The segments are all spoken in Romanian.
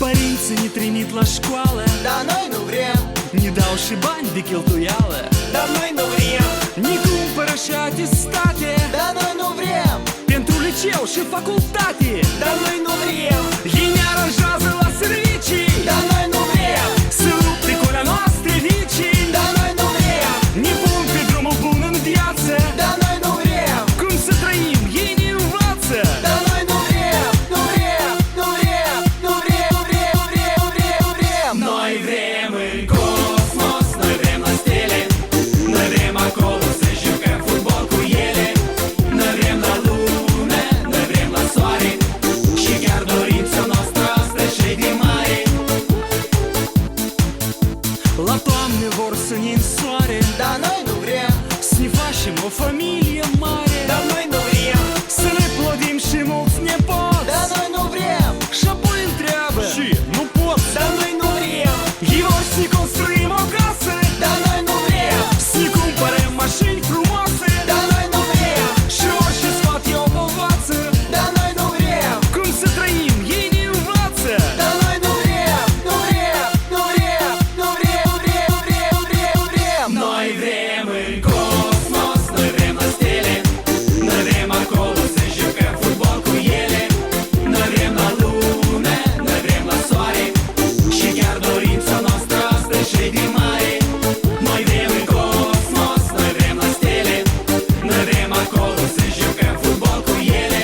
Părinții ne trimit la școală, dar noi nu vrem. ne dau și bani de cheltuială, Dar noi nu vrem. ne cumpără și atestate, Dar noi nu vrem. pentru liceu și facultate. Dar noi nu vrem. Ei ne aranjează la servicii, Dar noi nu vrem. să lupte cu ale noastre vicii. Dar noi nu vrem. Ne pun pe drumul bun în viață, Dar noi nu vrem. cum să trăim, ei ne învață. Dar noi nu vrem. Nu vrem. Nu vrem. Nu vrem. Nu vrem. Nu vrem. Nu vrem. Nu vrem. Noi vrem în cosmos, noi vrem la stele, noi vrem acolo să jucăm fotbal cu ele. Noi vrem la lume, noi vrem la soare, și chiar dorința noastră asta și de mare. La toamnă vor să ne însoare, Dar noi nu vrem. să ne facem o familie mare, Dar noi nu vrem. să ne plodim și mulți nepoți. Dar noi nu vrem. Și apoi întreabă, și nu pot. Dar noi nu vrem. Ei vor să ne construim o casă, Dar noi nu vrem. să ne cumpărăm mașini frumoase, Dar noi nu vrem. și orice sfat eu o învață, Dar noi nu vrem. cum să trăim, ei ne învață. Dar noi nu vrem. Nu vrem. Nu vrem. Nu vrem. Nu vrem. Nu vrem. Nu vrem. Nu vrem. Noi vrem în cosmos, noi vrem la stele, noi vrem acolo să jucăm fotbal cu ele. Noi vrem la lume, noi vrem la soare, și chiar dorința noastră asta și de mare. Noi vrem în cosmos, noi vrem la stele, noi vrem acolo să jucăm fotbal cu ele.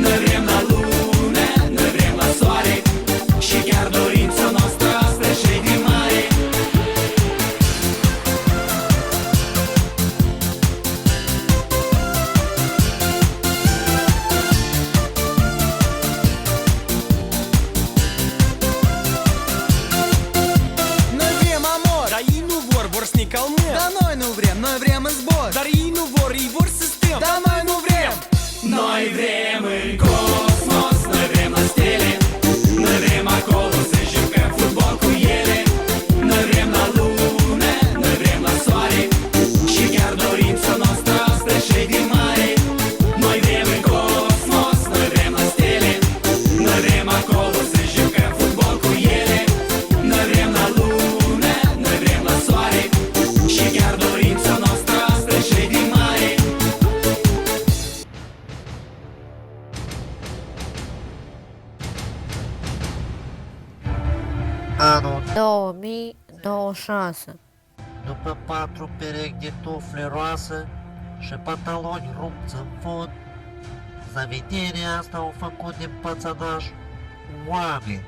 Noi vrem la lume, noi vrem la soare, și chiar dorința noastră asta și de mare. Noi vrem amor. Dar ei nu vor să ne calmăm. Dar noi nu vrem. Noi vrem în zbor. Dar ei nu vor, ei vor să stăm. Dar noi nu vrem. Noi vrem în cosmos, noi vrem la stele, noi vrem acolo să jucăm fotbal cu ele. Noi vrem la lume, noi vrem la soare, și chiar dorința noastră asta și de mare. Noi vrem în cosmos, noi vrem la stele, noi vrem acolo să jucăm fotbal cu ele. Noi vrem la lume, noi vrem la soare, și chiar dorința noastră asta și de mare. Anul 2026. după 4 perechi de tufle roasă și pantaloni rupți în fund, zaviderea asta au făcut din pățănaș oameni